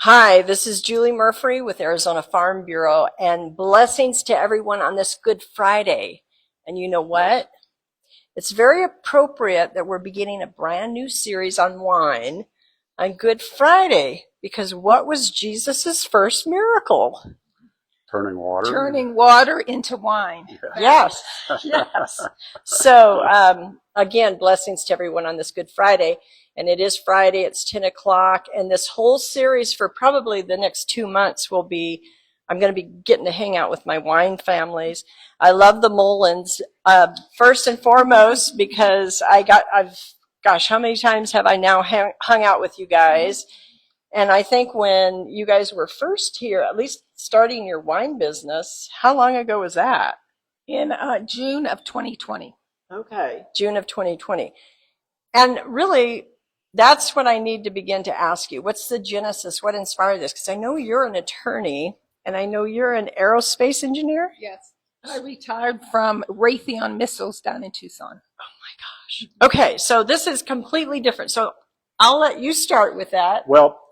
Hi, this is Julie Murphy with Arizona Farm Bureau, and blessings to everyone on this Good Friday. And you know what? It's very appropriate that we're beginning a brand new series on wine on Good Friday, because what was Jesus's first miracle? Turning water. Turning water into wine. Yes, yes. So, again, blessings to everyone on this Good Friday. And it is Friday, it's 10 o'clock. And this whole series for probably the next 2 months will be, I'm going to be getting to hang out with my wine families. I love the Molins, first and foremost, because gosh, how many times have I now hung out with you guys? And I think when you guys were first here, at least starting your wine business, how long ago was that? In June of 2020. Okay, June of 2020. And really, that's what I need to begin to ask you. What's the genesis? What inspired this? Because I know you're an attorney, and I know you're an aerospace engineer. Yes. I retired from Raytheon Missiles down in Tucson. Oh my gosh. Okay, so this is completely different. So I'll let you start with that. Well,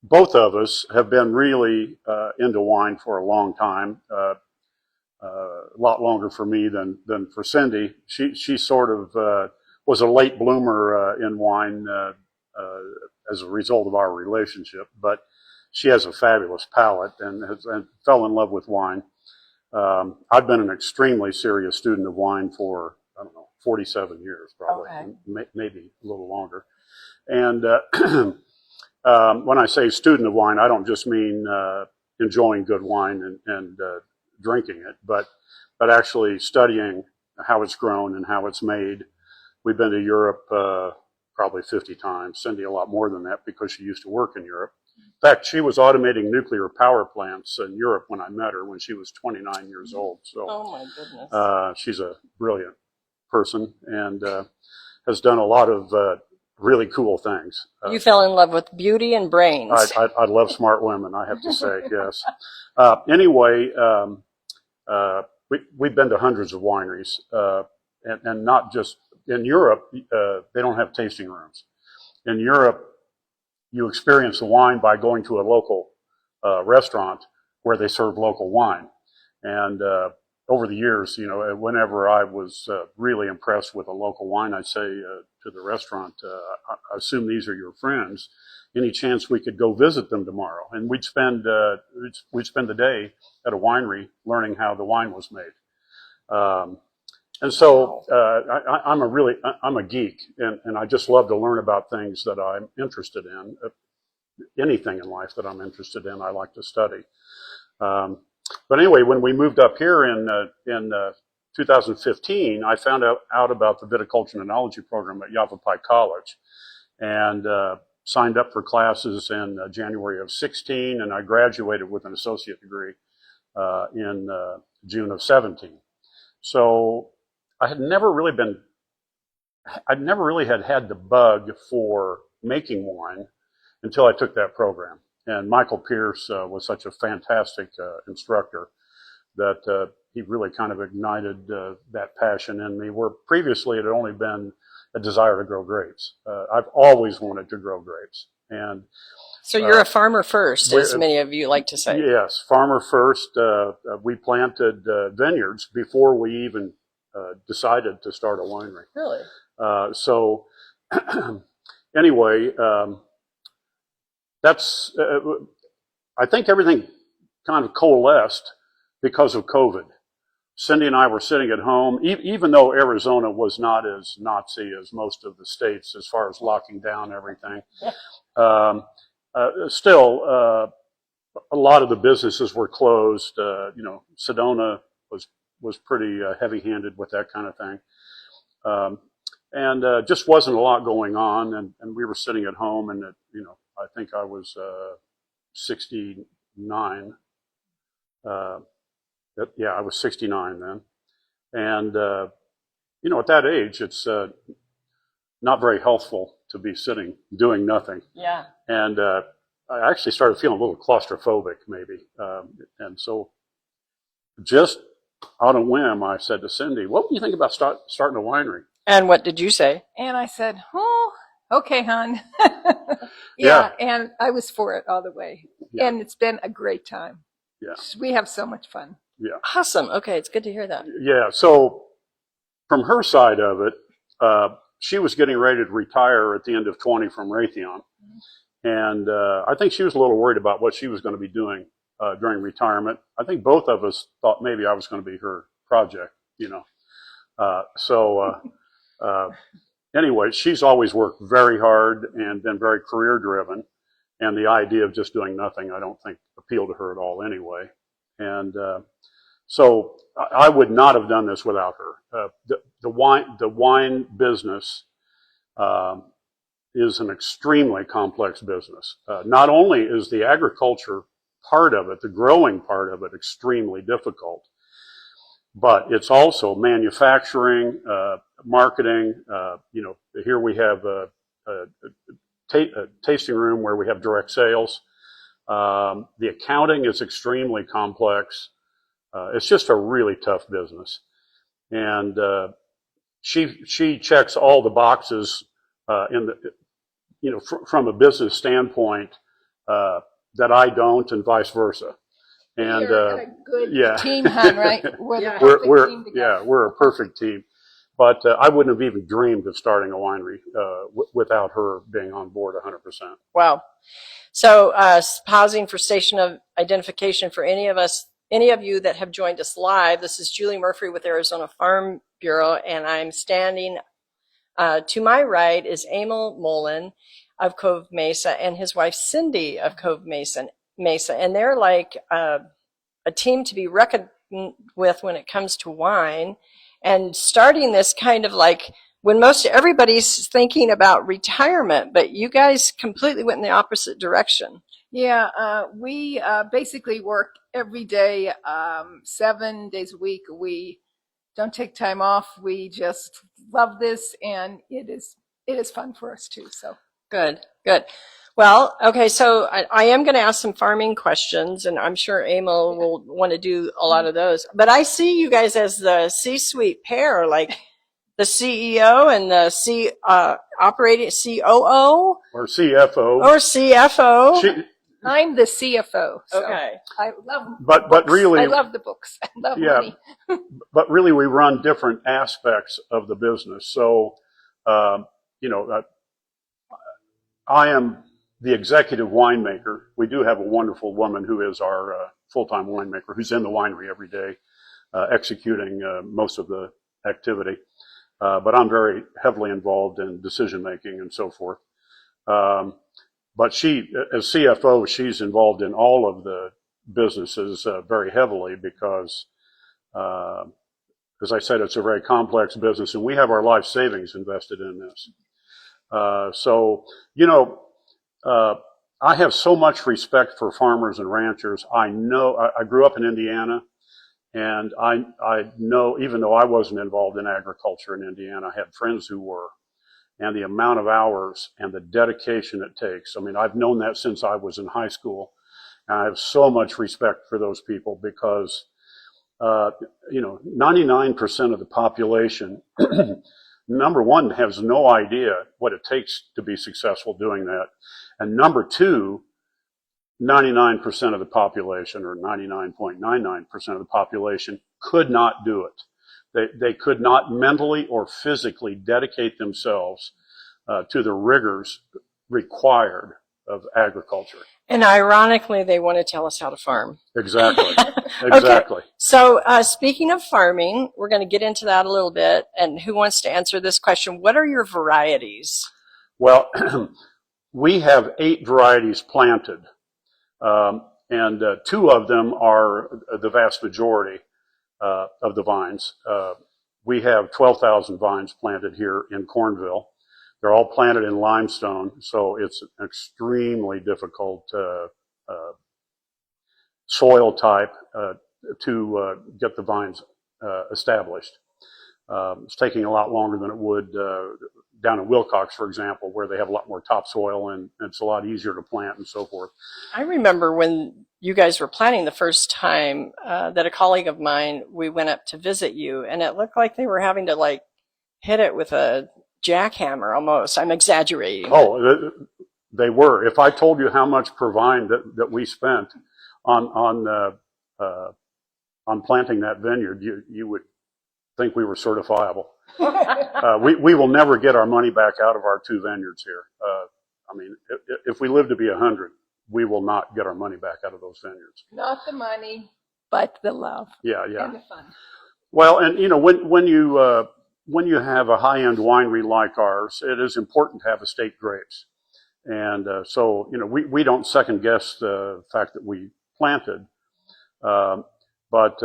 both of us have been really into wine for a long time. A lot longer for me than for Cindy. She sort of was a late bloomer in wine as a result of our relationship, but she has a fabulous palate and fell in love with wine. I've been an extremely serious student of wine for, 47 years probably, okay. Maybe a little longer. And when I say student of wine, I don't just mean enjoying good wine and drinking it, but actually studying how it's grown and how it's made. We've been to Europe probably 50 times. Cindy a lot more than that because she used to work in Europe. In fact, she was automating nuclear power plants in Europe when I met her when she was 29 years old. So, oh my goodness, she's a brilliant person and has done a lot of really cool things. You fell in love with beauty and brains. I love smart women, I have to say, yes. Anyway, we've been to hundreds of wineries, and not just in Europe. They don't have tasting rooms. In Europe, you experience the wine by going to a local restaurant where they serve local wine. And over the years, whenever I was really impressed with a local wine, I'd say to the restaurant, I assume these are your friends. Any chance we could go visit them tomorrow? And we'd spend the day at a winery learning how the wine was made. And so I'm a geek, and I just love to learn about things that I'm interested in. Anything in life that I'm interested in, I like to study. But anyway, when we moved up here in 2015, I found out about the viticulture and enology program at Yavapai College, and signed up for classes in January of 16, and I graduated with an associate degree in June of 17. So I'd never really had the bug for making wine until I took that program. And Michael Pierce was such a fantastic instructor that he really kind of ignited that passion in me, where previously it had only been a desire to grow grapes. I've always wanted to grow grapes. And so you're a farmer first, as many of you like to say. Yes, farmer first. We planted vineyards before we even decided to start a winery. Really? So anyway, that's, I think everything kind of coalesced because of COVID. Cindy and I were sitting at home, even though Arizona was not as Nazi as most of the states as far as locking down everything. Still, a lot of the businesses were closed. Sedona was pretty heavy-handed with that kind of thing. And just wasn't a lot going on. And we were sitting at home, and, I think I was 69. I was 69 then. And, at that age, it's not very healthful to be sitting, doing nothing. Yeah. And I actually started feeling a little claustrophobic, maybe. And so just on a whim, I said to Cindy, what do you think about starting a winery? And what did you say? And I said, Okay, hon. Yeah. And I was for it all the way. Yeah. And it's been a great time. Yeah. We have so much fun. Yeah. Awesome. Okay, it's good to hear that. Yeah. So from her side of it, she was getting ready to retire at the end of 20 from Raytheon. And I think she was a little worried about what she was going to be doing during retirement. I think both of us thought maybe I was going to be her project, you know. Anyway, she's always worked very hard and been very career driven. And the idea of just doing nothing, I don't think appealed to her at all anyway. And so I would not have done this without her. The wine business is an extremely complex business. Not only is the agriculture part of it, the growing part of it, extremely difficult, but it's also manufacturing, marketing. Here we have a tasting room where we have direct sales. The accounting is extremely complex. It's just a really tough business. And she checks all the boxes from a business standpoint that I don't, and vice versa. And You're a good team, hon, right? We're the perfect team together. We're a perfect team. But I wouldn't have even dreamed of starting a winery without her being on board 100%. Wow. So pausing for station of identification for any of you that have joined us live. This is Julie Murphy with Arizona Farm Bureau, and I'm standing to my right is Emil Molin of Cove Mesa and his wife Cindy of Cove Mesa, and they're like a team to be reckoned with when it comes to wine. And starting this kind of like when everybody's thinking about retirement, but you guys completely went in the opposite direction. Yeah, we basically work every day, 7 days a week. We don't take time off. We just love this, and it is fun for us too. So good. Well, okay, so I am going to ask some farming questions, and I'm sure Emil will want to do a lot of those. But I see you guys as the C-suite pair, like the CEO and the operating COO or CFO. Or CFO. I'm the CFO. So okay. I love but really, I love the books. I love money. But really, we run different aspects of the business. So, I am the executive winemaker. We do have a wonderful woman who is our full-time winemaker, who's in the winery every day, executing most of the activity. But I'm very heavily involved in decision-making and so forth. But she, as CFO, she's involved in all of the businesses very heavily because, as I said, it's a very complex business, and we have our life savings invested in this. I have so much respect for farmers and ranchers. I know I grew up in Indiana, and I know, even though I wasn't involved in agriculture in Indiana, I had friends who were. And the amount of hours and the dedication it takes. I mean, I've known that since I was in high school. And I have so much respect for those people because, 99% of the population, number one, has no idea what it takes to be successful doing that. And number two, 99% of the population, or 99.99% of the population, could not do it. They could not mentally or physically dedicate themselves to the rigors required of agriculture. And ironically, they want to tell us how to farm. Exactly. Okay. So speaking of farming, we're going to get into that a little bit. And who wants to answer this question? What are your varieties? Well, we have 8 varieties planted, and 2 of them are the vast majority of the vines. We have 12,000 vines planted here in Cornville. They're all planted in limestone, so it's an extremely difficult soil type to get the vines established. It's taking a lot longer than it would down in Willcox, for example, where they have a lot more topsoil and it's a lot easier to plant and so forth. I remember when you guys were planting the first time that a colleague of mine, we went up to visit you, and it looked like they were having to like hit it with a jackhammer almost. I'm exaggerating. Oh, they were. If I told you how much per vine that we spent on planting that vineyard, you would think we were certifiable. We will never get our money back out of our 2 vineyards here. I mean, if we live to be 100, we will not get our money back out of those vineyards. Not the money, but the love. Yeah. And the fun. Well, and you know, when you have a high-end winery like ours, it is important to have estate grapes. And so, you know, we don't second guess the fact that we planted, but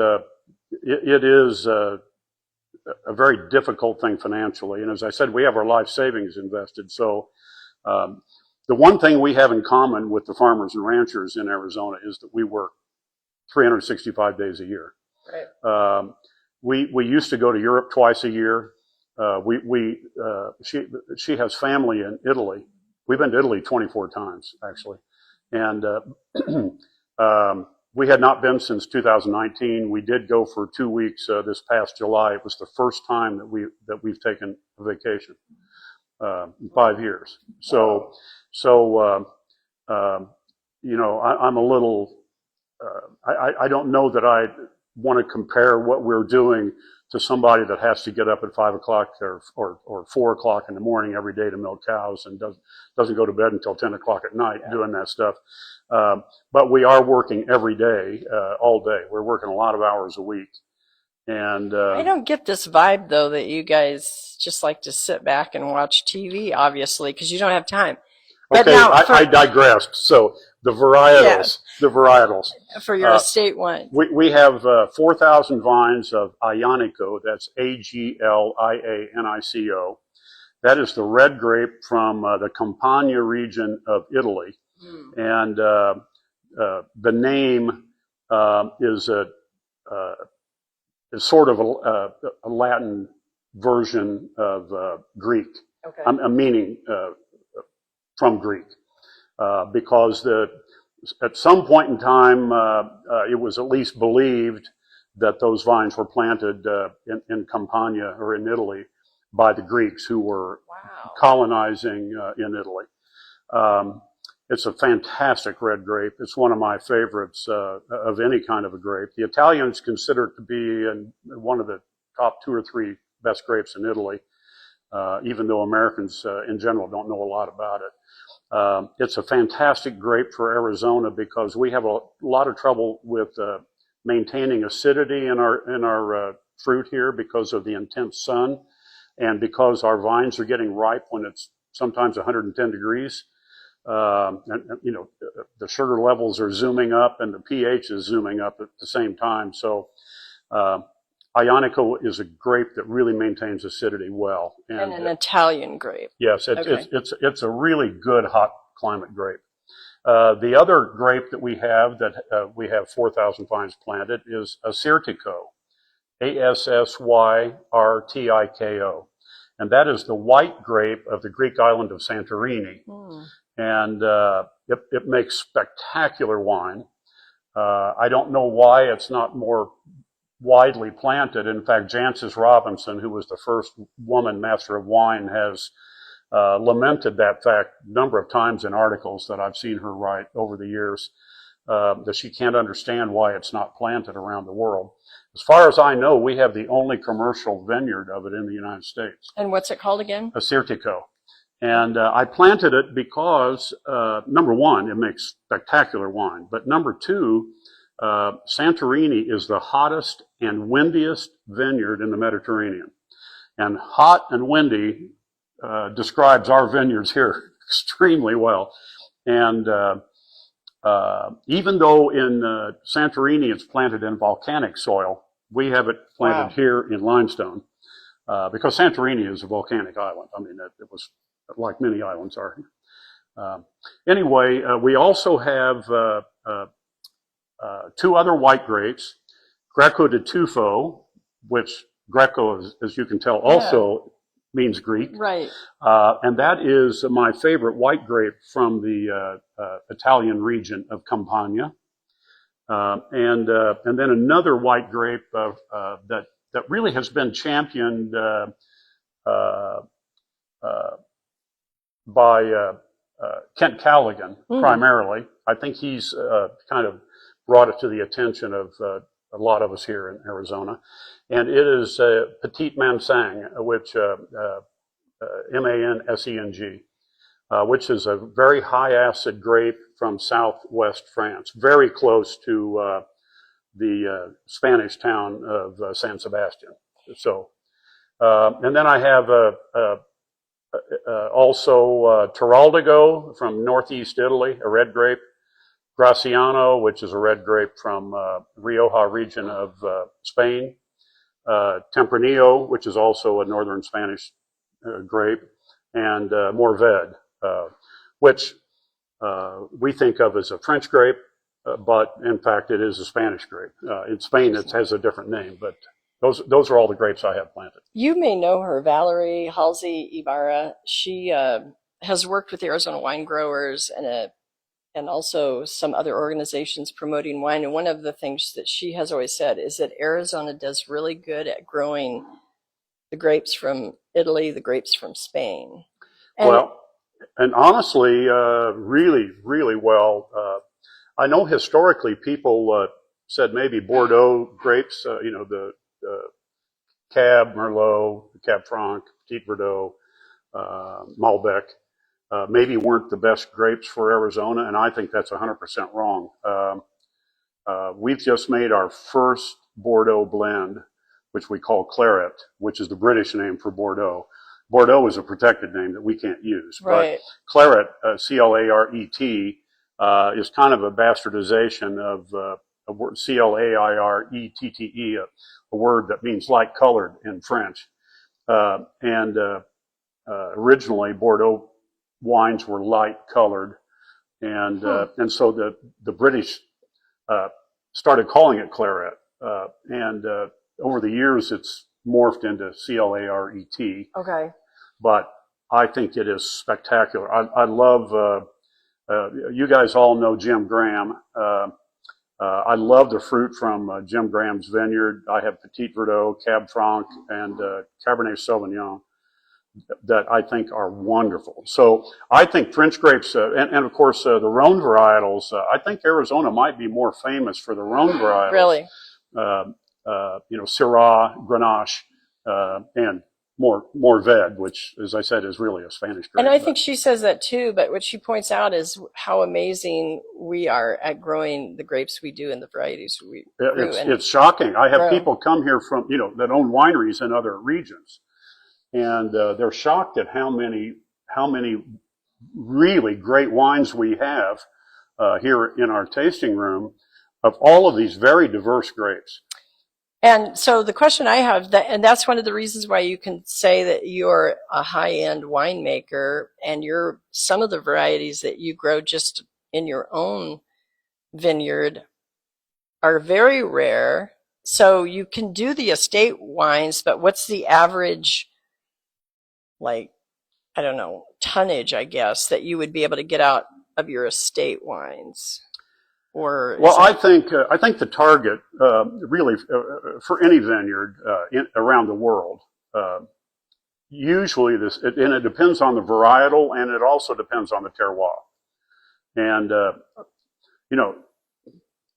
it is a very difficult thing financially. And as I said, we have our life savings invested. So the one thing we have in common with the farmers and ranchers in Arizona is that we work 365 days a year. Right. We used to go to Europe twice a year. She has family in Italy. We've been to Italy 24 times, actually. And we had not been since 2019. We did go for 2 weeks this past July. It was the first time that we've taken a vacation in 5 years. So you know, I'm a little. I don't know that I want to compare what we're doing to somebody that has to get up at 5 o'clock or 4 o'clock in the morning every day to milk cows and doesn't go to bed until 10 o'clock at night doing that stuff. But we are working every day, all day. We're working a lot of hours a week. And I don't get this vibe though that you guys just like to sit back and watch TV, obviously, because you don't have time. But okay, now I digressed. So the varietals. For your estate wine. We have 4,000 vines of Aglianico. That's Aglianico. That is the red grape from the Campania region of Italy. And the name is sort of a Latin version of Greek. Okay. I'm meaning from Greek, because at some point in time, it was at least believed that those vines were planted in Campania or in Italy by the Greeks who were colonizing in Italy. It's a fantastic red grape. It's one of my favorites of any kind of a grape. The Italians consider it to be one of the top 2 or 3 best grapes in Italy, even though Americans in general don't know a lot about it. It's a fantastic grape for Arizona because we have a lot of trouble with maintaining acidity in our fruit here because of the intense sun and because our vines are getting ripe when it's sometimes 110 degrees. And you know, the sugar levels are zooming up and the pH is zooming up at the same time. So Aglianico is a grape that really maintains acidity well. And an Italian grape. Yes, it's a really good hot climate grape. The other grape that we have 4,000 vines planted is Assyrtiko, Assyrtiko. And that is the white grape of the Greek island of Santorini. And it makes spectacular wine. I don't know why it's not more widely planted. In fact, Jancis Robinson, who was the first woman master of wine, has lamented that fact a number of times in articles that I've seen her write over the years, that she can't understand why it's not planted around the world. As far as I know, we have the only commercial vineyard of it in the United States. And what's it called again? Assyrtiko. And I planted it because, number one, it makes spectacular wine. But number two, Santorini is the hottest and windiest vineyard in the Mediterranean. And hot and windy describes our vineyards here extremely well. And even though in Santorini it's planted in volcanic soil, we have it planted here in limestone because Santorini is a volcanic island. I mean, it was like many islands are. Anyway, we also have 2 other white grapes, Greco de Tufo, which Greco, as you can tell, also means Greek. Right. And that is my favorite white grape from the Italian region of Campania. And then another white grape that really has been championed by Kent Callaghan, primarily. I think he's kind of brought it to the attention of a lot of us here in Arizona. And it is Petit Manseng, which Manseng, which is a very high acid grape from southwest France, very close to the Spanish town of San Sebastian. So, and then I have also Terroir from northeast Italy, a red grape. Graciano, which is a red grape from Rioja region of Spain. Tempranillo, which is also a northern Spanish grape. And Mourvèdre, which we think of as a French grape, but in fact it is a Spanish grape. In Spain it has a different name, but those are all the grapes I have planted. You may know her, Valerie Halsey Ibarra. She has worked with the Arizona wine growers and also some other organizations promoting wine. And one of the things that she has always said is that Arizona does really good at growing the grapes from Italy, the grapes from Spain. And honestly, really, really well. I know historically people said maybe Bordeaux grapes, the Cab, Merlot, Cab Franc, Petit Verdot, Malbec, maybe weren't the best grapes for Arizona, and I think that's 100% wrong. We've just made our first Bordeaux blend, which we call Claret, which is the British name for Bordeaux. Bordeaux is a protected name that we can't use. Right. But Claret, C-L-A-R-E-T, is kind of a bastardization of a word, C-L-A-I-R-E-T-T-E, a word that means light colored in French. Originally, Bordeaux wines were light colored. And so the British started calling it Claret. Over the years, it's morphed into C-L-A-R-E-T. Okay. But I think it is spectacular. I love, you guys all know Jim Graham. I love the fruit from Jim Graham's vineyard. I have Petit Verdot, Cab Franc, and Cabernet Sauvignon that I think are wonderful. So I think French grapes, and of course the Rhone varietals, I think Arizona might be more famous for the Rhone varietals. Really? Syrah, Grenache, and Mourvèdre, which, as I said, is really a Spanish grape. And I think she says that too, but what she points out is how amazing we are at growing the grapes we do and the varieties we grew. It's shocking. I have people come here from, that own wineries in other regions, and they're shocked at how many really great wines we have here in our tasting room of all of these very diverse grapes. And so the question I have, and that's one of the reasons why you can say that you're a high-end winemaker, and some of the varieties that you grow just in your own vineyard are very rare. So you can do the estate wines, but what's the average, tonnage, I guess, that you would be able to get out of your estate wines? I think the target really for any vineyard around the world, usually and it depends on the varietal, and it also depends on the terroir. And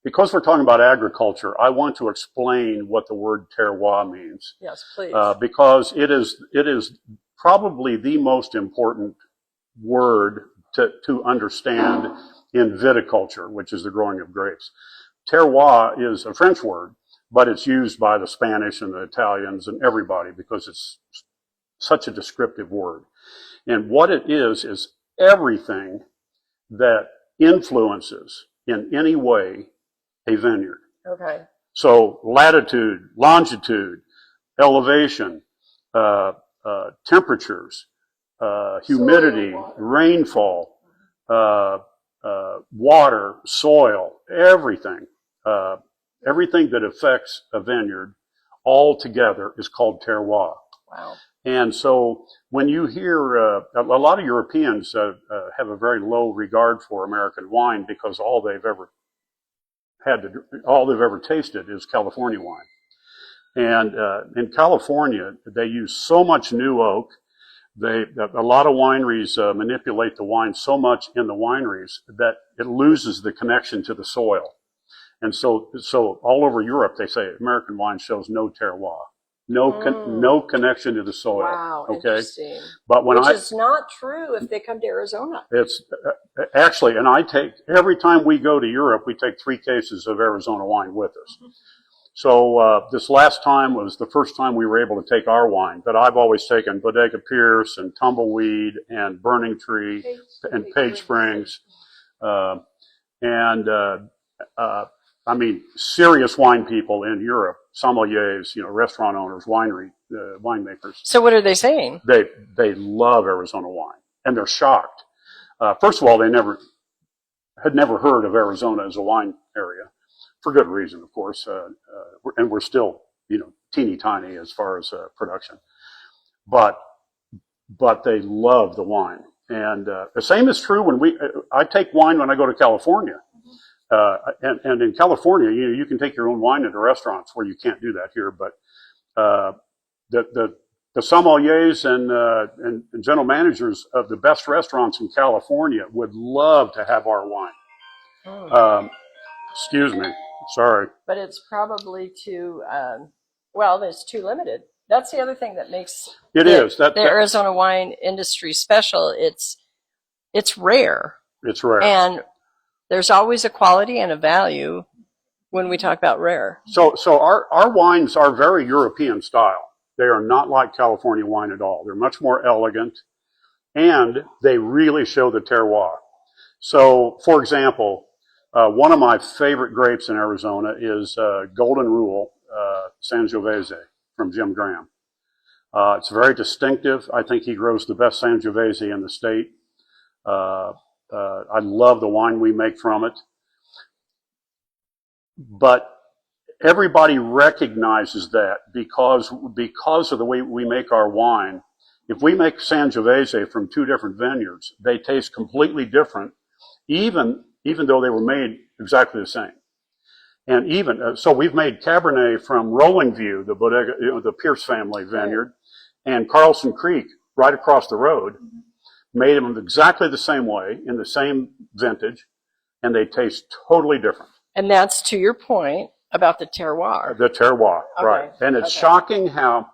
because we're talking about agriculture, I want to explain what the word terroir means. Yes, please. Because it is probably the most important word to understand in viticulture, which is the growing of grapes. Terroir is a French word, but it's used by the Spanish and the Italians and everybody because it's such a descriptive word. And what it is everything that influences in any way a vineyard. Okay. So latitude, longitude, elevation, temperatures, humidity, rainfall, water, soil, everything that affects a vineyard all together is called terroir. Wow. And so when you hear, a lot of Europeans have a very low regard for American wine because all they've ever tasted is California wine. And in California, they use so much new oak. a lot of wineries manipulate the wine so much in the wineries that it loses the connection to the soil. And so all over Europe, they say American wine shows no terroir, no connection to the soil. Wow, okay. interesting. But when Which is not true if they come to Arizona. it's actually, and every time we go to Europe, we take 3 cases of Arizona wine with us. So this last time was the first time we were able to take our wine, but I've always taken Bodega Pierce and Tumbleweed and Burning Tree and Page Springs. I mean, serious wine people in Europe, sommeliers, restaurant owners, winemakers. So what are they saying? They love Arizona wine, and they're shocked. First of all, they had never heard of Arizona as a wine area, for good reason, of course. And we're still, teeny tiny as far as production, but they love the wine. And the same is true when I take wine when I go to California. And in California, you can take your own wine into restaurants where you can't do that here. But the sommeliers and general managers of the best restaurants in California would love to have our wine. Excuse me, sorry. But it's probably it's too limited. That's the other thing that makes the Arizona wine industry special. It's rare. It's rare. And there's always a quality and a value when we talk about rare. So our wines are very European style. They are not like California wine at all. They're much more elegant, and they really show the terroir. So, for example, one of my favorite grapes in Arizona is Golden Rule Sangiovese from Jim Graham. It's very distinctive. I think he grows the best Sangiovese in the state. I love the wine we make from it. But everybody recognizes that because of the way we make our wine. If we make Sangiovese from 2 different vineyards, they taste completely different, even though they were made exactly the same. And so we've made Cabernet from Rolling View, the bodega, the Pierce family vineyard, and Carlson Creek right across the road. Made them exactly the same way, in the same vintage, and they taste totally different. And that's to your point about the terroir. The terroir, right. And it's shocking how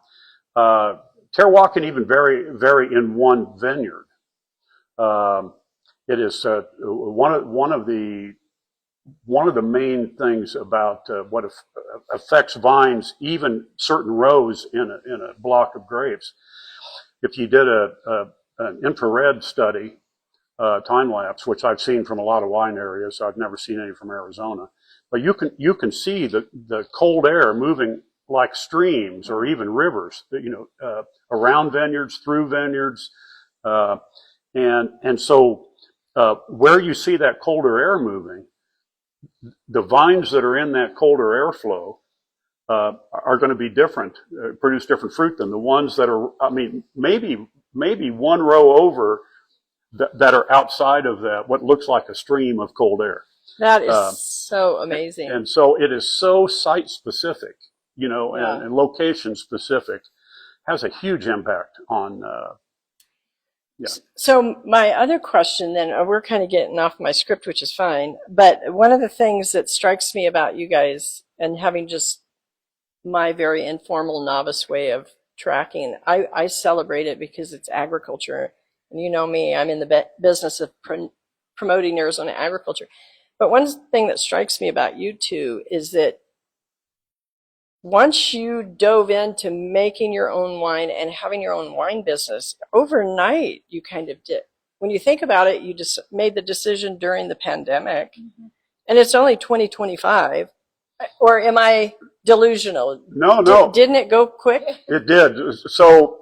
terroir can even vary in one vineyard. It is one of the main things about what affects vines, even certain rows in a block of grapes. If you did an infrared study, time lapse, which I've seen from a lot of wine areas. I've never seen any from Arizona, but you can see the cold air moving like streams or even rivers, around vineyards, through vineyards, and so where you see that colder air moving, the vines that are in that colder airflow are going to be different, produce different fruit than the ones that are, maybe one row over that are outside of what looks like a stream of cold air. That is so amazing. And so it is so site specific, and location specific, has a huge impact on, So my other question then, we're kind of getting off my script, which is fine, but one of the things that strikes me about you guys, and having just my very informal novice way of tracking, I celebrate it because it's agriculture. And you know me, I'm in the business of promoting Arizona agriculture. But one thing that strikes me about you two is that once you dove into making your own wine and having your own wine business, overnight you kind of did. When you think about it, you just made the decision during the pandemic, and it's only 2025. Or am I delusional? No. Didn't it go quick? It did. So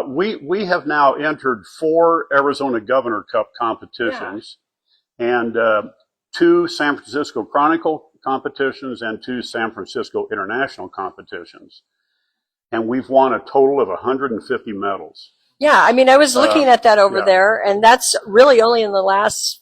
we have now entered 4 Arizona Governor Cup competitions, and 2 San Francisco Chronicle competitions and 2 San Francisco International competitions. And we've won a total of 150 medals. Yeah, I was looking at that over there, and that's really only in the last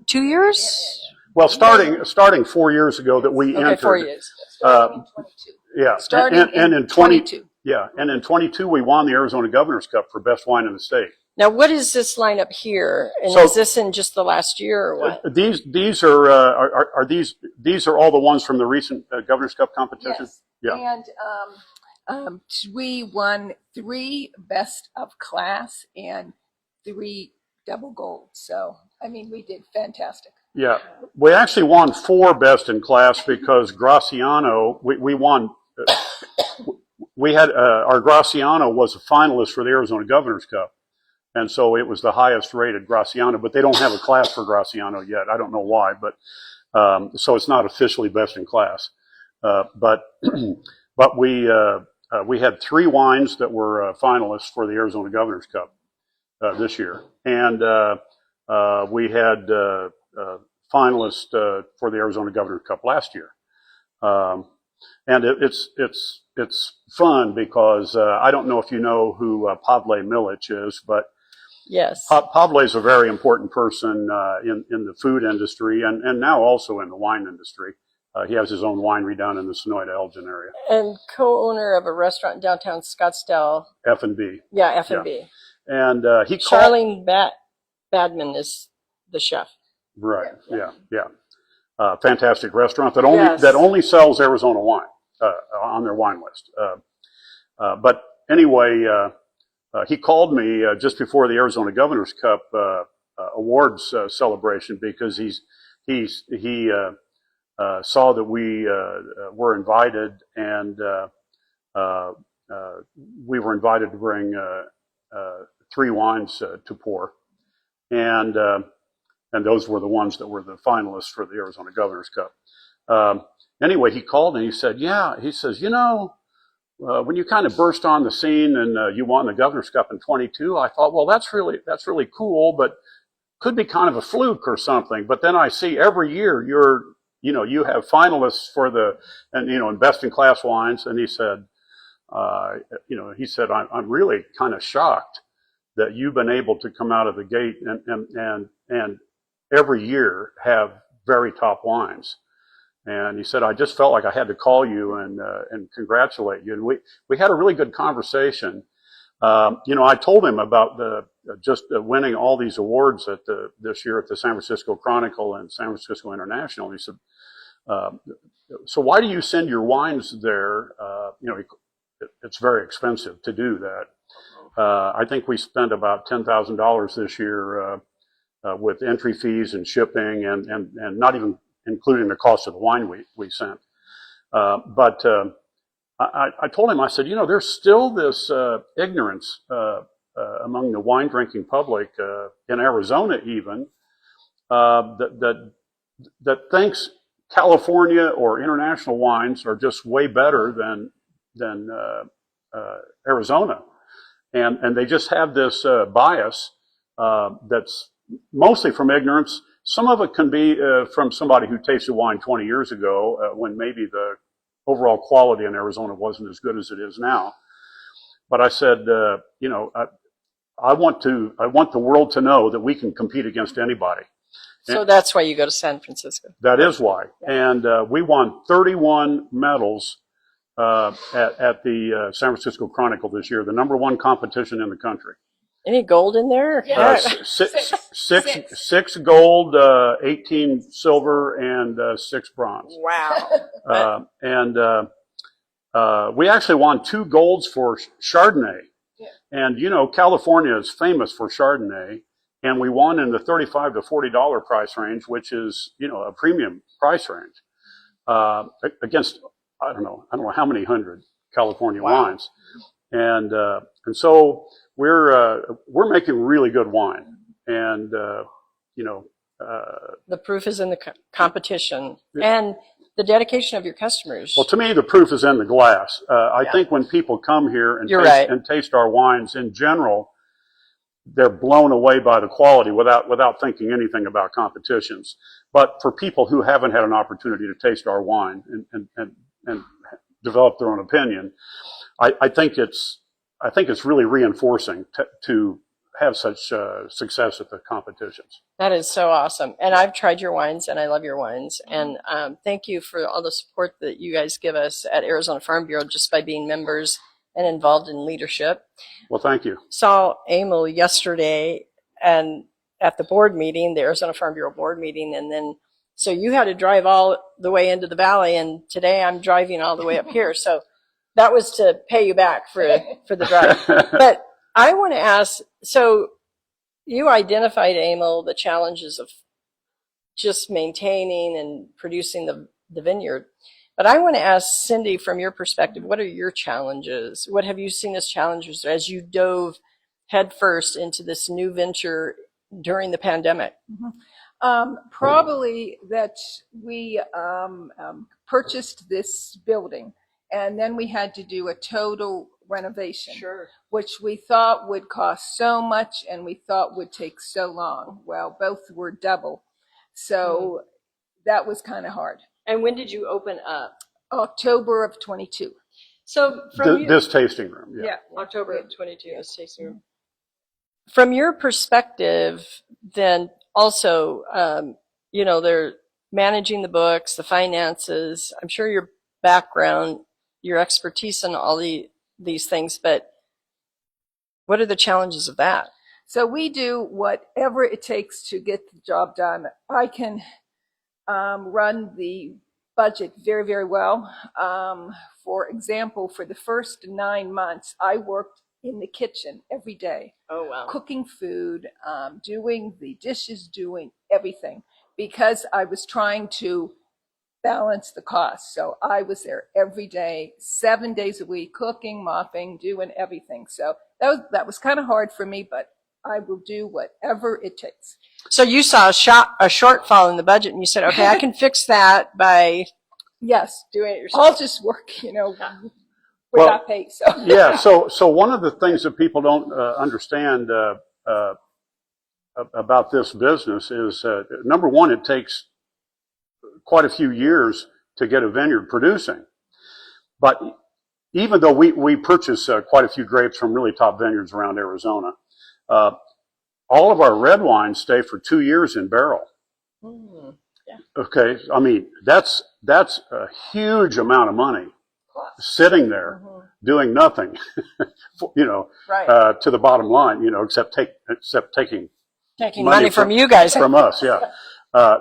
2 years? Well, starting 4 years ago that we entered. 4 years. Starting in 22. Yeah, Starting and in 22. Yeah, and in 22 we won the Arizona Governor's Cup for best wine in the state. Now, what is this lineup here? And So- is this in just the last year or what? These are these are all the ones from the recent Governor's Cup competition. Yes. Yeah. And we won 3 best of class and 3 double gold. So, I mean, we did fantastic. Yeah, we actually won 4 best in class because Graciano, we won. We had our Graciano was a finalist for the Arizona Governor's Cup, and so it was the highest rated Graciano. But they don't have a class for Graciano yet. I don't know why, but so it's not officially best in class. But we had 3 wines that were finalists for the Arizona Governor's Cup this year, and we had finalist for the Arizona Governor's Cup last year. And it's fun because I don't know if you know who Pavle Milic is, but Yes. Pavle is a very important person in the food industry and now also in the wine industry. He has his own winery down in the Sonoyta Elgin area. And co-owner of a restaurant in downtown Scottsdale. F&B. Yeah, F&B. And he called. Charlene Badman is the chef. Right. Yeah. Fantastic restaurant that only Yes. that only sells Arizona wine on their wine list. But anyway, he called me just before the Arizona Governor's Cup awards celebration because he saw that we were invited, and we were invited to bring 3 wines to pour, and those were the ones that were the finalists for the Arizona Governor's Cup. Anyway, he called and he said, he says, when you kind of burst on the scene and you won the Governor's Cup in 22, I thought, well, that's really cool, but could be kind of a fluke or something. But then I see every year you have finalists for in best in class wines. And he said, I'm really kind of shocked that you've been able to come out of the gate and every year have very top wines. And he said, I just felt like I had to call you and congratulate you. And we had a really good conversation. I told him about just winning all these awards this year at the San Francisco Chronicle and San Francisco International. And he said, so why do you send your wines there? It's very expensive to do that. I think we spent about $10,000 this year with entry fees and shipping and not even including the cost of the wine we sent. But I told him, I said, there's still this ignorance among the wine drinking public in Arizona even that thinks California or international wines are just way better than Arizona. And they just have this bias that's mostly from ignorance. Some of it can be from somebody who tasted wine 20 years ago when maybe the overall quality in Arizona wasn't as good as it is now. But I said, I want the world to know that we can compete against anybody. So that's why you go to San Francisco. That is why. And we won 31 medals at the San Francisco Chronicle this year, the #1 competition in the country. Any gold in there? Yeah. Six gold, 18 silver, and 6 bronze. Wow. We actually won 2 golds for Chardonnay. Yeah. And, California is famous for Chardonnay. And we won in the $35 to $40 price range, which is, a premium price range against, I don't know how many hundred California wines. And so we're making really good wine, and the proof is in the competition and the dedication of your customers. Well, to me, the proof is in the glass. I think when people come here and taste our wines in general, they're blown away by the quality without thinking anything about competitions. But for people who haven't had an opportunity to taste our wine and develop their own opinion, I think it's really reinforcing to have such success at the competitions. That is so awesome. And I've tried your wines and I love your wines. And thank you for all the support that you guys give us at Arizona Farm Bureau just by being members and involved in leadership. Well, thank you. Saw Emil yesterday and at the board meeting, the Arizona Farm Bureau board meeting, and then so you had to drive all the way into the valley, and today I'm driving all the way up here. So that was to pay you back for the drive. But I want to ask, so you identified, Emil, the challenges of just maintaining and producing the vineyard. But I want to ask Cindy, from your perspective, what are your challenges? What have you seen as challenges as you dove headfirst into this new venture during the pandemic? Probably that we purchased this building, and then we had to do a total renovation, which we thought would cost so much and we thought would take so long. Well, both were double. So that was kind of hard. And when did you open up? October of 22. So from This tasting room. Yeah, October of 22, this tasting room. From your perspective, then also, they're managing the books, the finances. I'm sure your background, your expertise in all these things, but what are the challenges of that? So we do whatever it takes to get the job done. I can run the budget very, very well. For example, for the first 9 months, I worked in the kitchen every day. Oh, wow. Cooking food, doing the dishes, doing everything, because I was trying to balance the cost. So I was there every day, 7 days a week, cooking, mopping, doing everything. So that was kind of hard for me, but I will do whatever it takes. So you saw a shortfall in the budget, and you said, okay, I can fix that by doing it yourself. I'll just work, without pay. So Yeah. So one of the things that people don't understand about this business is, number one, it takes quite a few years to get a vineyard producing. But even though we purchase quite a few grapes from really top vineyards around Arizona, all of our red wines stay for 2 years in barrel. Yeah. Okay, I mean that's a huge amount of money sitting there doing nothing, right. To the bottom line, except taking money from you guys. From us, yeah.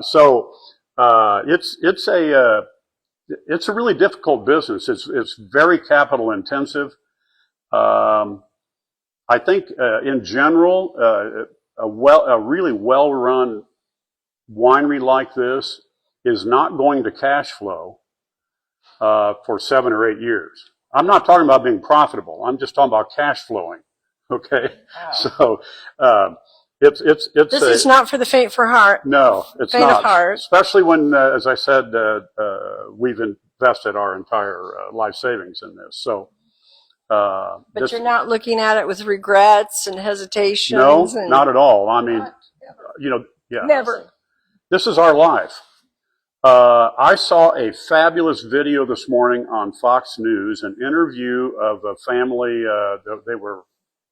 So it's a really difficult business. It's very capital intensive. I think in general, a really well-run winery like this is not going to cash flow for 7 or 8 years. I'm not talking about being profitable. I'm just talking about cash flowing. Okay, Wow. So it's This is not for the faint for heart. No, it's faint not. of heart. Especially when, as I said, we've invested our entire life savings in this. So, But you're not looking at it with regrets and hesitations. No, not at all. I mean, Never. This is our life. I saw a fabulous video this morning on Fox News, an interview of a family. They were,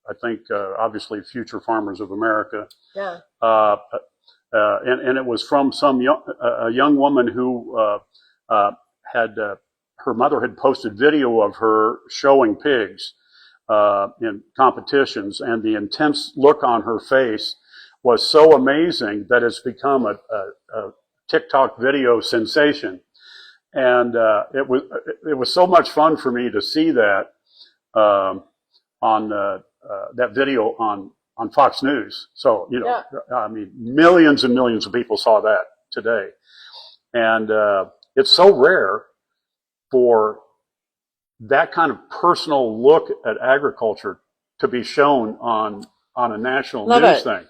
I think, obviously future farmers of America. Yeah. And it was from a young woman who had her mother had posted video of her showing pigs in competitions, and the intense look on her face was so amazing that it's become a TikTok video sensation. And it was so much fun for me to see that on that video on Fox News. So, I mean, millions and millions of people saw that today. And it's so rare for that kind of personal look at agriculture to be shown on a national news thing.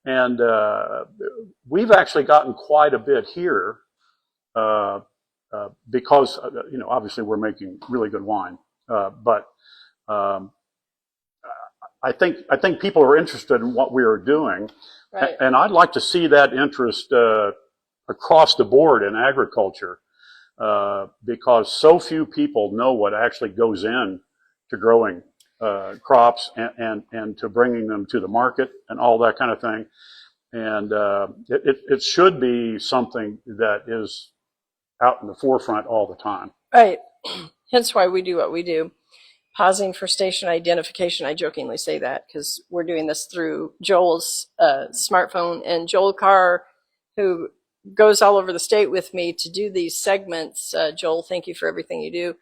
And we've actually gotten quite a bit here because, obviously we're making really good wine. But I think people are interested in what we are doing. Right. And I'd like to see that interest across the board in agriculture, because so few people know what actually goes in to growing crops and to bringing them to the market and all that kind of thing. And it should be something that is out in the forefront all the time. Right. Hence why we do what we do. pausing for station identification. I jokingly say that because we're doing this through Joel's smartphone, and Joel Carr, who goes all over the state with me to do these segments. Joel, thank you for everything you do.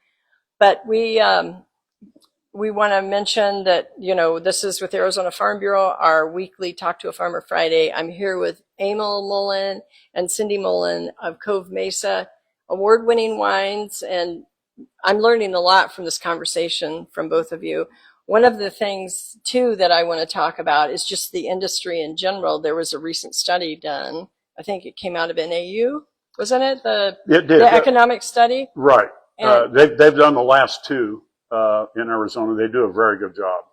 But we want to mention that, you know, this is with Arizona Farm Bureau, our weekly Talk to a Farmer Friday. I'm here with Emil Molin and Cindy Molin of Cove Mesa, award-winning wines, and I'm learning a lot from this conversation from both of you. One of the things, too, that I want to talk about is just the industry in general. There was a recent study done. I think it came out of NAU, wasn't it? It did. The economic study? Right. And They've done the last two in Arizona. They do a very good job.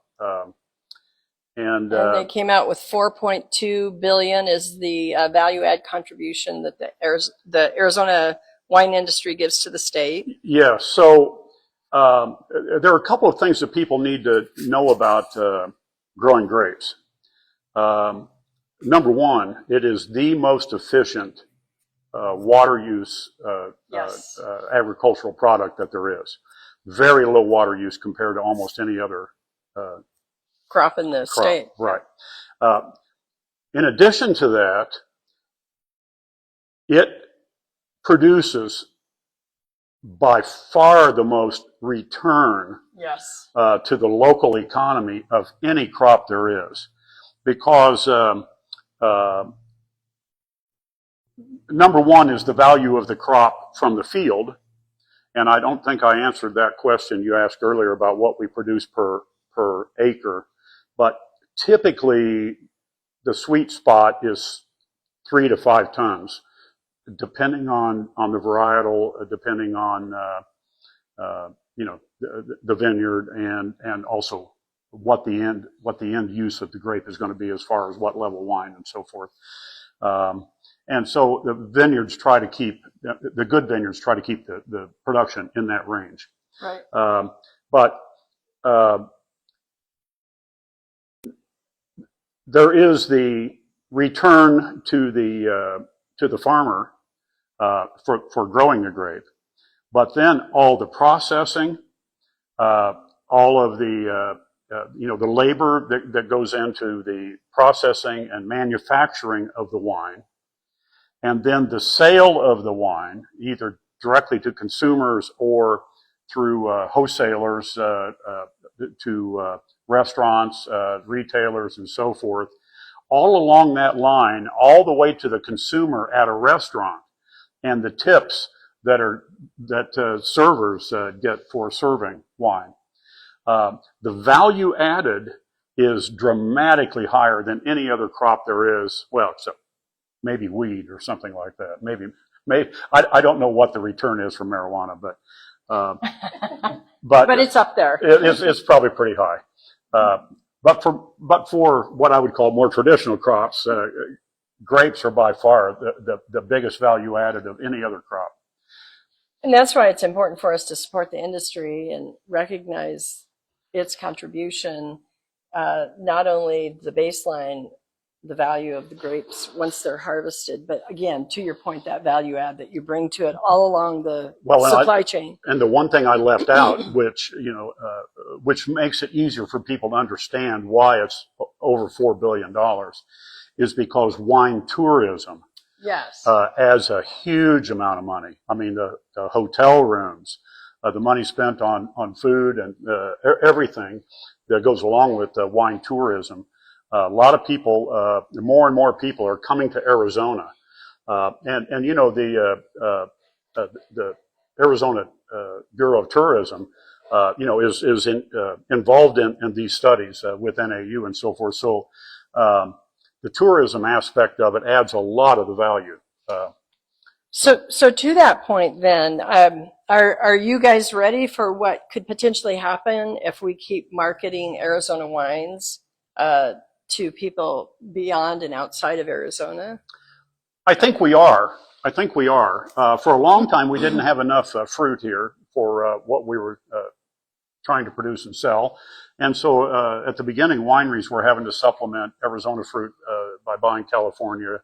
And they came out with 4.2 billion is the value add contribution that the Arizona wine industry gives to the state. yeah, so there are a couple of things that people need to know about growing grapes. Number one, it is the most efficient water use Yes. agricultural product that there is. Very low water use compared to almost any other Crop in the crop. state. Right. In addition to that, it produces by far the most return Yes. to the local economy of any crop there is, because number one is the value of the crop from the field. And I don't think I answered that question you asked earlier about what we produce per acre. But typically, the sweet spot is 3 to 5 tons, depending on the varietal, depending on the vineyard, and also what the end use of the grape is going to be as far as what level wine and so forth. And so the good vineyards try to keep the production in that range. Right. But there is the return to the farmer for growing the grape, but then all the processing, all of the the labor that goes into the processing and manufacturing of the wine, and then the sale of the wine, either directly to consumers or through wholesalers to restaurants, retailers, and so forth, all along that line, all the way to the consumer at a restaurant, and the tips that servers get for serving wine. The value added is dramatically higher than any other crop there is. Well, except maybe weed or something like that. Maybe I don't know what the return is for marijuana, but But it's up there. It's probably pretty high. But for what I would call more traditional crops, grapes are by far the biggest value added of any other crop. And that's why it's important for us to support the industry and recognize its contribution, not only the baseline, the value of the grapes once they're harvested, but again, to your point, that value add that you bring to it all along the supply chain. And the one thing I left out, which makes it easier for people to understand why it's over $4 billion, is because wine tourism Yes. adds a huge amount of money. I mean, the hotel rooms, the money spent on food, and everything that goes along with wine tourism. A lot of people, more and more people are coming to Arizona, and the Arizona Bureau of Tourism, is involved in these studies with NAU and so forth. So the tourism aspect of it adds a lot of the value. So to that point, then, are you guys ready for what could potentially happen if we keep marketing Arizona wines to people beyond and outside of Arizona? I think we are. For a long time, we didn't have enough fruit here for what we were trying to produce and sell. And so at the beginning, wineries were having to supplement Arizona fruit by buying California,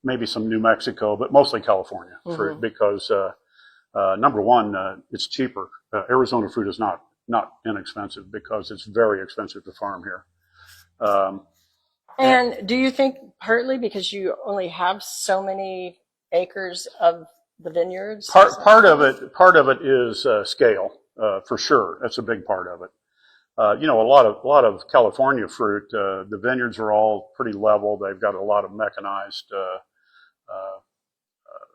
maybe some New Mexico, but mostly California fruit, because Number one, it's cheaper. Arizona fruit is not inexpensive because it's very expensive to farm here. And do you think partly because you only have so many acres of the vineyards? Part of it is scale, for sure. That's a big part of it. A lot of California fruit, the vineyards are all pretty level. They've got a lot of mechanized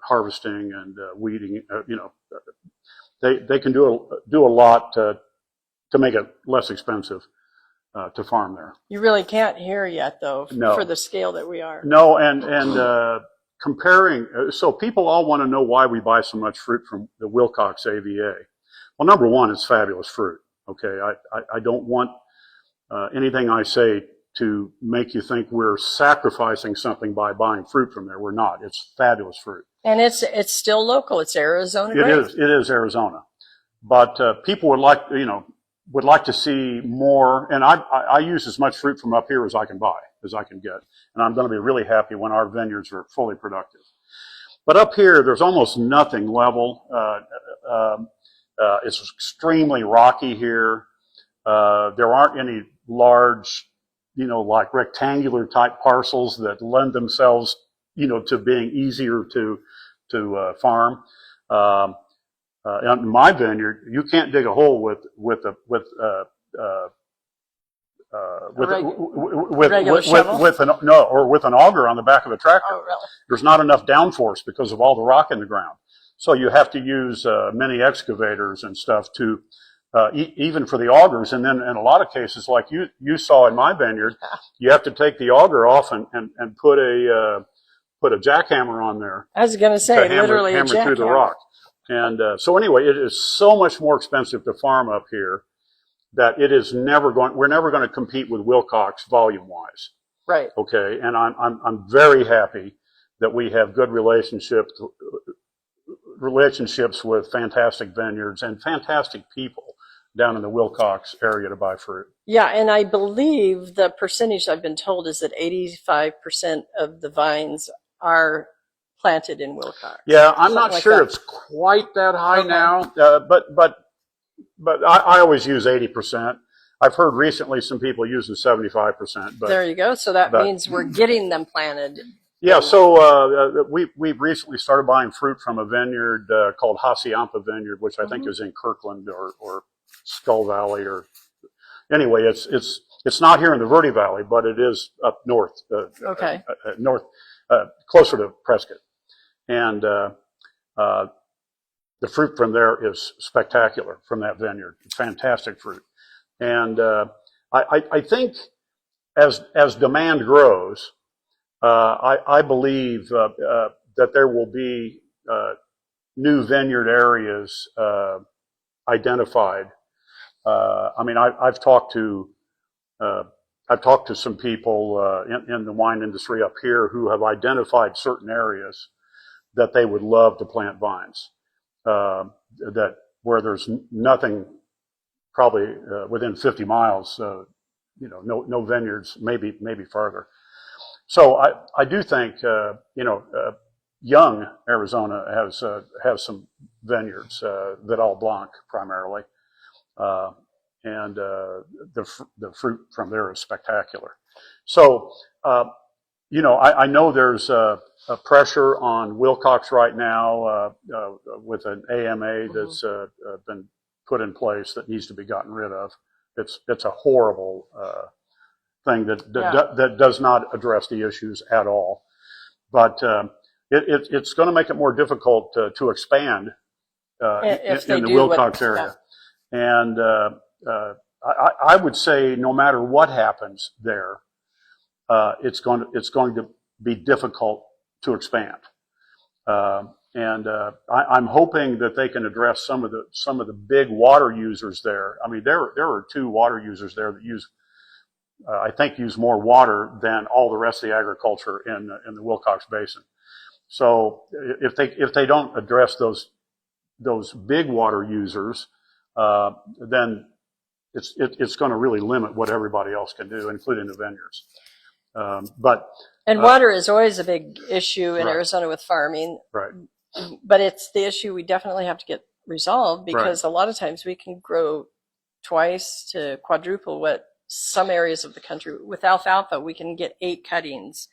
harvesting and weeding. They can do a lot to make it less expensive to farm there. You really can't here yet, though, No. for the scale that we are. No, and comparing, so people all want to know why we buy so much fruit from the Willcox AVA. Well, number one, it's fabulous fruit. Okay, I don't want anything I say to make you think we're sacrificing something by buying fruit from there. We're not. It's fabulous fruit. And it's still local. It's Arizona grape. It is Arizona, but people would like to see more. And I use as much fruit from up here as I can buy, as I can get, and I'm going to be really happy when our vineyards are fully productive. But up here, there's almost nothing level. It's extremely rocky here. There aren't any large, like rectangular type parcels that lend themselves, to being easier to farm. In my vineyard, you can't dig a hole with an auger on the back of a tractor. Oh, really? There's not enough downforce because of all the rock in the ground. So you have to use mini excavators and stuff to even for the augers. And then in a lot of cases, like you saw in my vineyard, you have to take the auger off and put a jackhammer on there. I was going to say, literally a hammer through the jackhammer. rock. And so anyway, it is so much more expensive to farm up here that we're never going to compete with Willcox volume-wise. Right. Okay, and I'm very happy that we have good relationships with fantastic vineyards and fantastic people down in the Willcox area to buy fruit. Yeah, and I believe the percentage I've been told is that 85% of the vines are planted in Willcox. Yeah, I'm not like sure that. it's quite that high Okay. now, but I always use 80%. I've heard recently some people using 75%. But There you go. So that means we're getting them planted. yeah, so we recently started buying fruit from a vineyard called Assyrtiko Vineyard, which I think is in Kirkland or Skull Valley, or anyway, it's not here in the Verde Valley, but it is up north. Okay. North, closer to Prescott, and the fruit from there is spectacular from that vineyard. It's fantastic fruit, and I think as demand grows, I believe that there will be new vineyard areas identified. I mean, I've talked to some people in the wine industry up here who have identified certain areas that they would love to plant vines. That where there's nothing, probably within 50 miles, no vineyards, maybe farther. So I do think young Arizona has some vineyards, Vidal Blanc primarily, and the fruit from there is spectacular. So I know there's a pressure on Willcox right now with an AMA that's been put in place that needs to be gotten rid of. It's a horrible thing that does not address the issues at all. But it's going to make it more difficult to expand in the Willcox area. Yeah. And I would say no matter what happens there, it's going to be difficult to expand. I'm hoping that they can address some of the big water users there. I mean, there are 2 water users there that use more water than all the rest of the agriculture in the Willcox Basin. So if they don't address those big water users, then it's going to really limit what everybody else can do, including the vineyards. And water is always a big issue in Right. Arizona with farming. Right. but it's the issue we definitely have to get resolved, because a lot of times we can grow twice to quadruple what some areas of the country. With alfalfa, we can get 8 cuttings.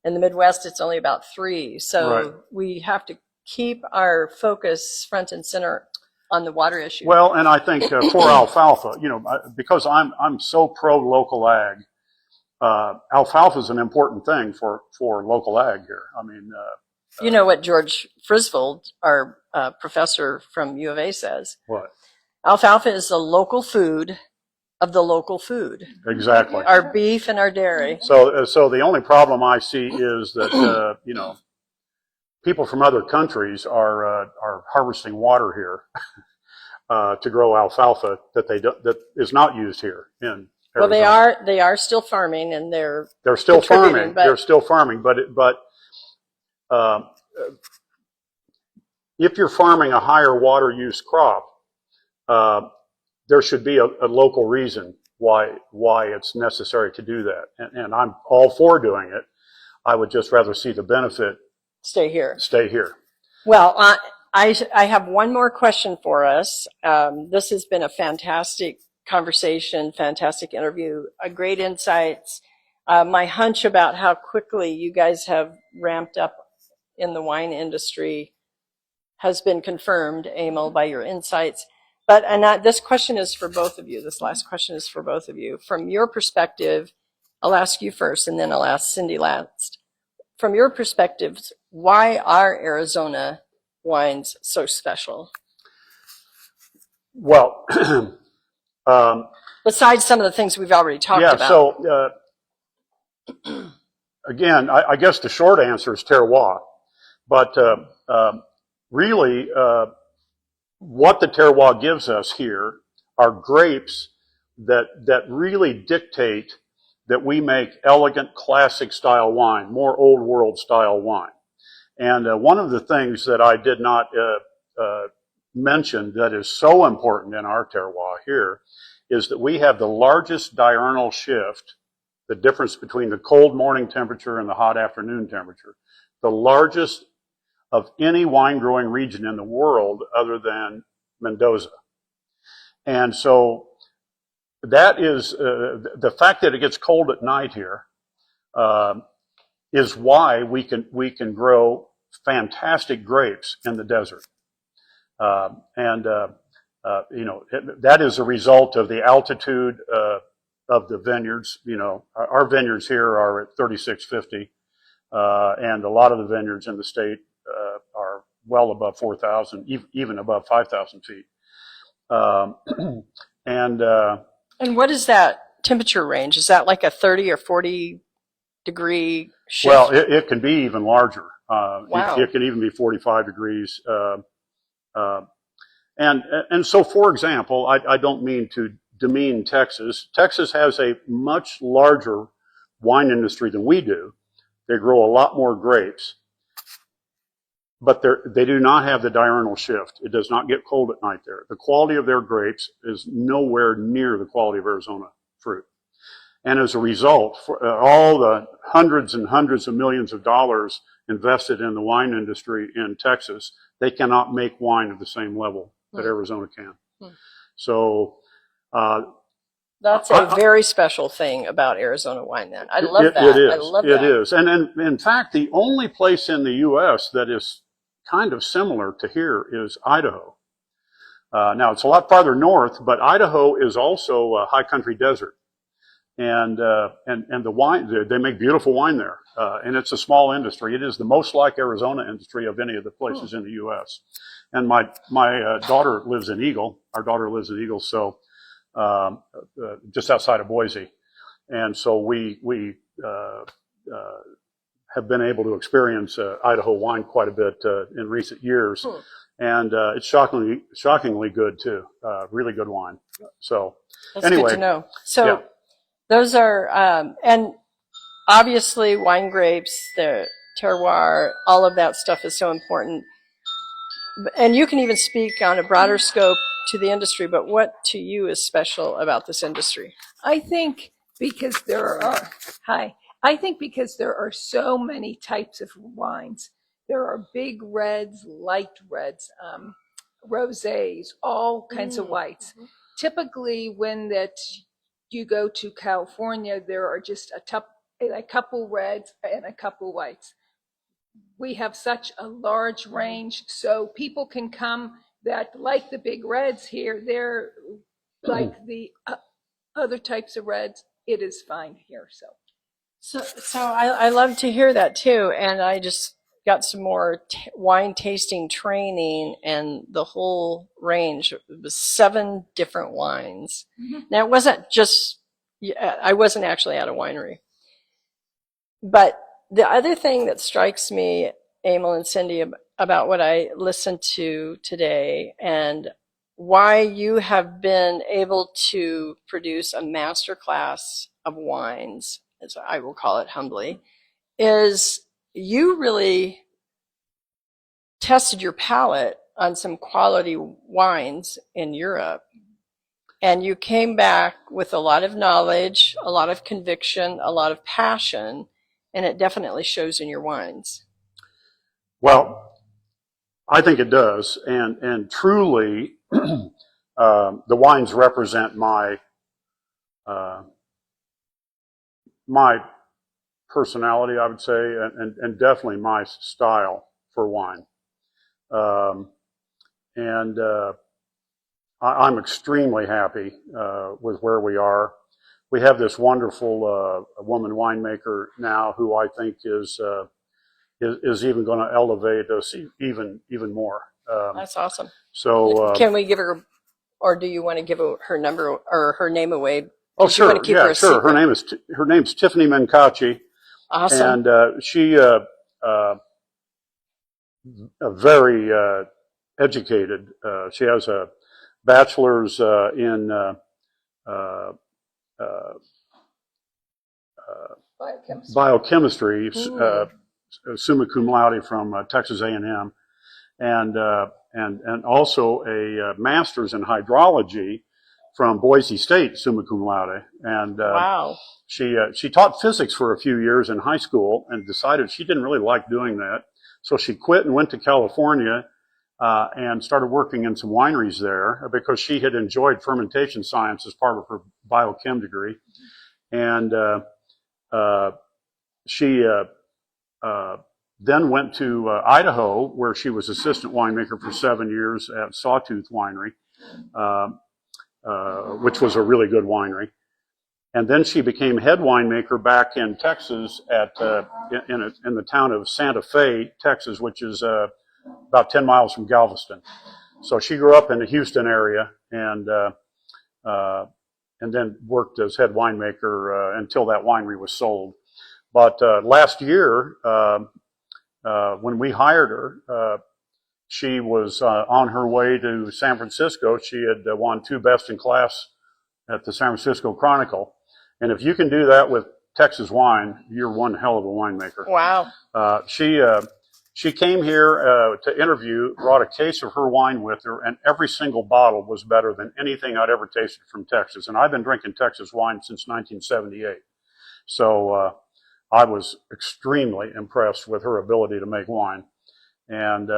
In the Midwest, it's only about 3. So we have to keep our focus front and center on the water issue. Well, and I think for alfalfa, you know, because I'm so pro local ag, alfalfa is an important thing for local ag here. I mean, you know what George Frisvold, our professor from U of A, says? What? Alfalfa is the local food of the local food. Exactly. Our beef and our dairy. So the only problem I see is that you know, people from other countries are harvesting water here to grow alfalfa that is not used here in Arizona. Well, they are still farming, and they're still farming. But they're still farming, but if you're farming a higher water use crop, there should be a local reason why it's necessary to do that, and I'm all for doing it. I would just rather see the benefit stay here. Well, I have one more question for us. This has been a fantastic conversation, fantastic interview, great insights. My hunch about how quickly you guys have ramped up in the wine industry has been confirmed, Emil, by your insights. But this question is for both of you. This last question is for both of you. From your perspective, I'll ask you first, and then I'll ask Cindy last. From your perspectives, why are Arizona wines so special? Well, besides some of the things we've already talked about. So again, I guess the short answer is terroir. But really, what the terroir gives us here are grapes that really dictate that we make elegant, classic style wine, more old world style wine. And one of the things that I did not mention that is so important in our terroir here is that we have the largest diurnal shift, the difference between the cold morning temperature and the hot afternoon temperature, the largest of any wine growing region in the world other than Mendoza. And so that is the fact that it gets cold at night here is why we can grow fantastic grapes in the desert. You know, that is a result of the altitude of the vineyards. You know, our vineyards here are at 3,650, and a lot of the vineyards in the state are well above 4,000, even above 5,000 feet. And what is that temperature range? Is that like a 30 or 40 degree shift? Well, it can be even larger. Wow. It can even be 45 degrees. And so, for example, I don't mean to demean Texas. Texas has a much larger wine industry than we do. They grow a lot more grapes, but they do not have the diurnal shift. It does not get cold at night there. The quality of their grapes is nowhere near the quality of Arizona fruit. And as a result, for all the hundreds and hundreds of millions of dollars invested in the wine industry in Texas, they cannot make wine at the same level that Arizona can. So that's a very special thing about Arizona wine then. I love that. It is. I love it that. is. And in fact, the only place in the U.S. that is kind of similar to here is Idaho. Now, it's a lot farther north, but Idaho is also a high country desert. And the wine, they make beautiful wine there. And it's a small industry. It is the most like Arizona industry of any of the places in the U.S. And my daughter lives in Eagle. Our daughter lives in Eagle, so just outside of Boise. And so we have been able to experience Idaho wine quite a bit in recent years. And it's shockingly good too. Really good wine. So that's anyway, good to know. So yeah. Those are, and obviously wine grapes, the terroir, all of that stuff is so important. And you can even speak on a broader scope to the industry, but what to you is special about this industry? I think because there are so many types of wines There are big reds, light reds, rosés, all kinds of whites. Typically, when you go to California, there are just a couple reds and a couple whites. We have such a large range, so people can come that like the big reds here. They're like the other types of reds. It is fine here. So I love to hear that too, and I just got some more wine tasting training, and the whole range. It was 7 different wines. Now it wasn't just, I wasn't actually at a winery, but the other thing that strikes me, Emil and Cindy, about what I listened to today and why you have been able to produce a master class of wines, as I will call it humbly, is you really tested your palate on some quality wines in Europe. And you came back with a lot of knowledge, a lot of conviction, a lot of passion, and it definitely shows in your wines. Well, I think it does, and truly, the wines represent my personality, I would say, and definitely my style for wine. I'm extremely happy with where we are. We have this wonderful woman winemaker now who I think is even going to elevate us even more. That's awesome. So can we give her, or do you want to give her number or her name away? Oh, sure. Yeah, sure. Secret? Her name's Tiffany Mencaci. Awesome. And she very educated. She has a bachelor's in biochemistry, summa cum laude from Texas A&M, and also a master's in hydrology from Boise State, summa cum laude. And wow. She taught physics for a few years in high school and decided she didn't really like doing that. So she quit and went to California and started working in some wineries there because she had enjoyed fermentation science as part of her biochem degree. And she then went to Idaho, where she was assistant winemaker for 7 years at Sawtooth Winery, which was a really good winery. And then she became head winemaker back in Texas at in the town of Santa Fe, Texas, which is about 10 miles from Galveston. So she grew up in the Houston area and then worked as head winemaker until that winery was sold. But last year, when we hired her, she was on her way to San Francisco. She had won 2 Best in Class at the San Francisco Chronicle. And if you can do that with Texas wine, you're one hell of a winemaker. Wow. She came here to interview, brought a case of her wine with her, and every single bottle was better than anything I'd ever tasted from Texas. And I've been drinking Texas wine since 1978. So I was extremely impressed with her ability to make wine. And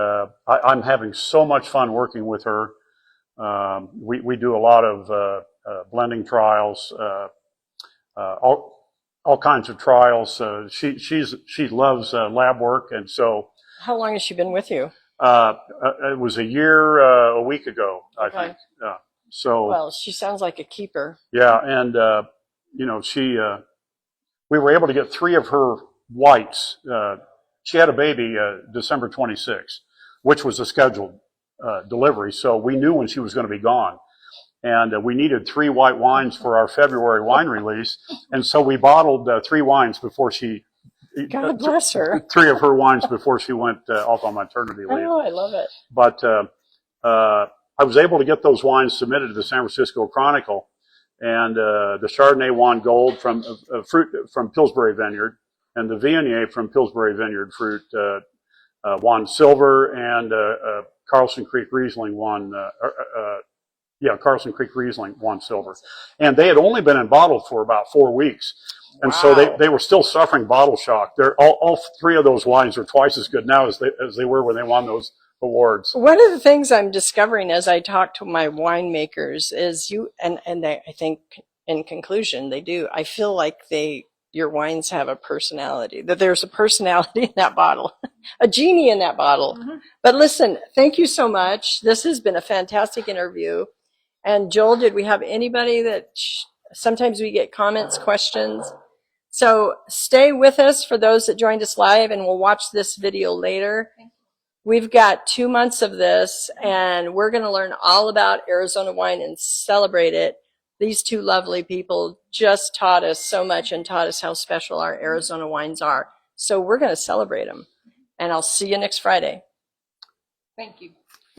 I'm having so much fun working with her. We do a lot of blending trials, all kinds of trials. She loves lab work, and so. How long has she been with you? It was a year, a week ago, I think. So. Well, she sounds like a keeper. Yeah, and you know, we were able to get 3 of her whites. She had a baby December 26th, which was a scheduled delivery, so we knew when she was going to be gone. And we needed 3 white wines for our February wine release, and so we bottled 3 wines before she. God bless her. 3 of her wines before she went off on maternity leave. Oh, I love it. But I was able to get those wines submitted to the San Francisco Chronicle, and the Chardonnay won gold from fruit from Pillsbury Vineyard, and the Viognier from Pillsbury Vineyard fruit won silver, and Carlson Creek Riesling won. Carlson Creek Riesling won silver, and they had only been in bottle for about 4 weeks. And so Wow. they were still suffering bottle shock. All three of those wines are twice as good now as they were when they won those awards. One of the things I'm discovering as I talk to my winemakers is I think in conclusion they do. I feel like your wines have a personality, that there's a personality in that bottle, a genie in that bottle. Mm-hmm. But listen, thank you so much. This has been a fantastic interview. And Joel, did we have anybody that sometimes we get comments, questions? So stay with us for those that joined us live, and we'll watch this video later. We've got 2 months of this, and we're going to learn all about Arizona wine and celebrate it. These two lovely people just taught us so much and taught us how special our Arizona wines are. So we're going to celebrate them. And I'll see you next Friday. Thank you.